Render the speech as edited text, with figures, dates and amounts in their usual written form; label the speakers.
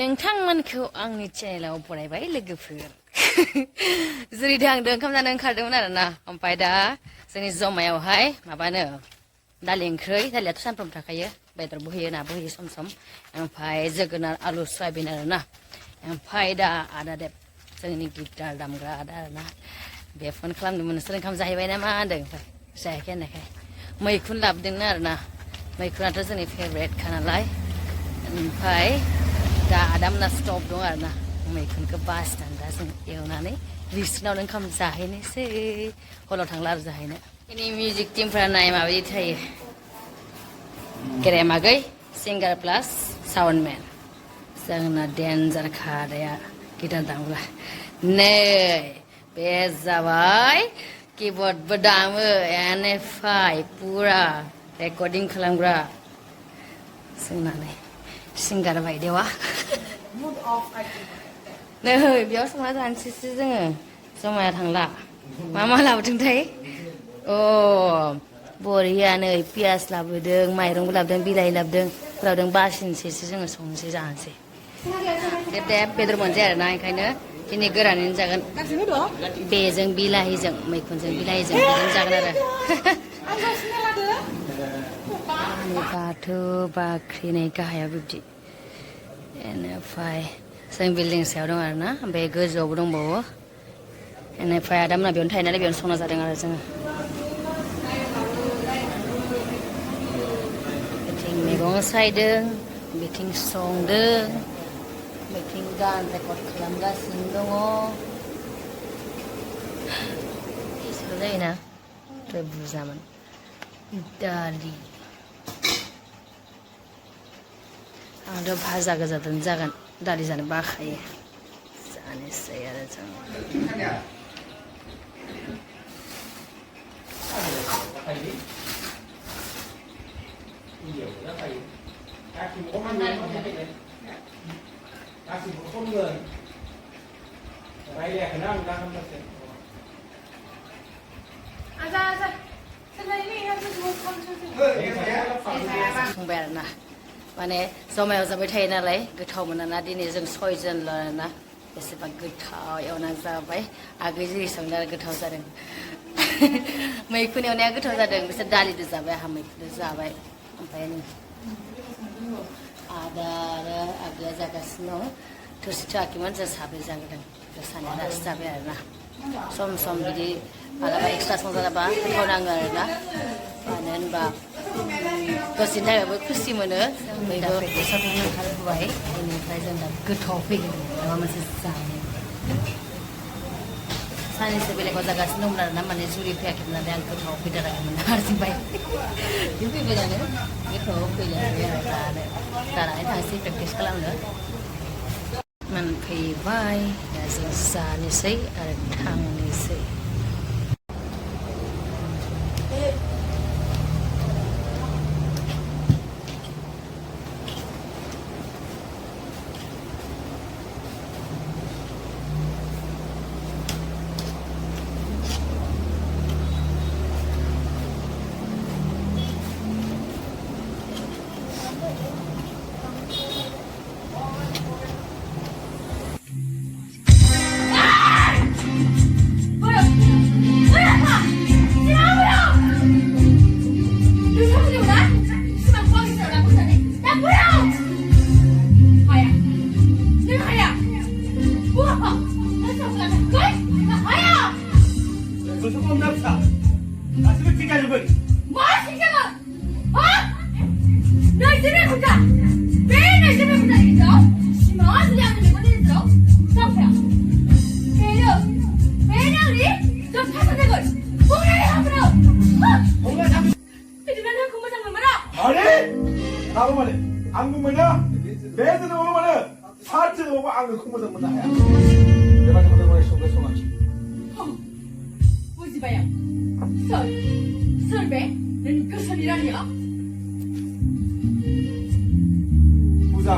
Speaker 1: नोंथांमोनखौ आंनि चेनेलाव बरायबाय लोगोफोर जेरै थांदों ओंखाम जानो ओंखारदोंमोन आरोना ओमफ्राय दा जोंनि जमायावहाय माबानो दालि ओंख्रै दालियाथ' सानफ्रोमबो थाखायो बेदरबो होयो नाबो होयो सम सम ओमफ्राय जोगोनार आलु सयाबिन आरोना ओमफ्राय दा आदा देब जोंनि गिटार दामग्रा आदा आरोना बे फन खालामदोंमोन नोंसोर ओंखाम जाहैबाय ना मा होनदों ओमफ्राय जायाखै होननायखाय मैखुन लाबोदोंनो आरोना मैखुनाथ' जोंनि फेभरेटखा नालाय ओमफ्राय दा आदामोना स्टप दं आरोना मैखुनखौ बासिनानै दा जों एवनानै बिसोरनावनो ओंखाम जाहैनोसै हलाव थांला आरो जाहैनो जोंनि मिउजिक टिमफ्रा नाय माबायदि थायो गेरेमागै सिंगार प्लास साउन्डमेन जोंना डेन्जारखा आदाया गिटार दामग्रा नै बे जाबाय किबर्डबो दामो एनिफ्राय पुरा रेकर्डिं खालामग्रा जोंना नै सिंगार बायदेवा नै बेयाव संना जानोसैसो जोङो जमाया थांला मा मा लाबोदोंथाय अ बरिया नै पियास लाबोदों माइरंबो लाबोदों बिलाहि लाबोदों बासिनोसैसो जोङो संनोसै जानोसै देब देब बेदर मोनजाया आरोना ओंखायनो दिनै गोरानैनो जागोन बेजों बिलाहिजों मैखुनजों बिलाहिजों बेजों जागोन आरो बाथौ बाख्रिनि गाहायाव बिब्दि बेनिफ्राय जों बिल्डिं सायाव दं आरोना ओमफ्राय गोजौआवबो दंबावो बेनिफ्राय आदामोना बेयावनो थायो नालाय बेयावनो संना जादों आरो जोङो बिथिं मैगं सायदों बिथिं संदों बिथिं गान रेकर्ड खालामगासिनो दङ एसेल' जायोना ओमफ्राय बुरजामोन दालि आंथ' भाजा गोजाजों जागोन दालि जानो बाखायो जानोसै आरो जों संबाय आरोना माने जमायाव जाबाय थायो नालाय गोथाव मोनाना दिनै जों सयजनल' आरोना बेसेबा गोथाव एवनानै जाबाय आगै जेरै संदों आरो गोथाव जादों मैखुन एवनाया गोथाव जादों बिसोर दालिजों जाबाय आंहा मैखुनजों जाबाय ओमफ्राय आदा आरो आगैया जागासिनो दं थोरसि थोआखैमोन जों साब्रै जागोन जों सानैया दासो जाबाय आरोना सम सम बिदि मालाबा एक्सट्रा संजाबा गोथाव नाङो आरोना मानो होनबा दसेनि थाखायबो खुसि मोनो बयबो प्रेक्टिसाव थांनो ओंखारबोबाय बेनिफ्राय जों दा गोथाव फैगोन माबा मोनसे जानो सानैसो बेलेगाव जागासिनो दंमोन आरोना माने जुरि फैयाखैमोन नालाय आं गोथाव फैदाराखैमोन हारसिंबाय बे फैबायानो गोथाव फैलाय आरो जानो जानानै थांसै प्रेक्टिस खालामनो मोनफैबाय दा जों जानोसै आरो थांनोसै
Speaker 2: आंबो मोनो बे जोनोमावल' मोनो सात जोनोमावबो आं नोंखौ मोजां मोननो हाया
Speaker 3: बुजिबाय आं सोर बे नोंनि गोसोनि रानिया
Speaker 2: बुजा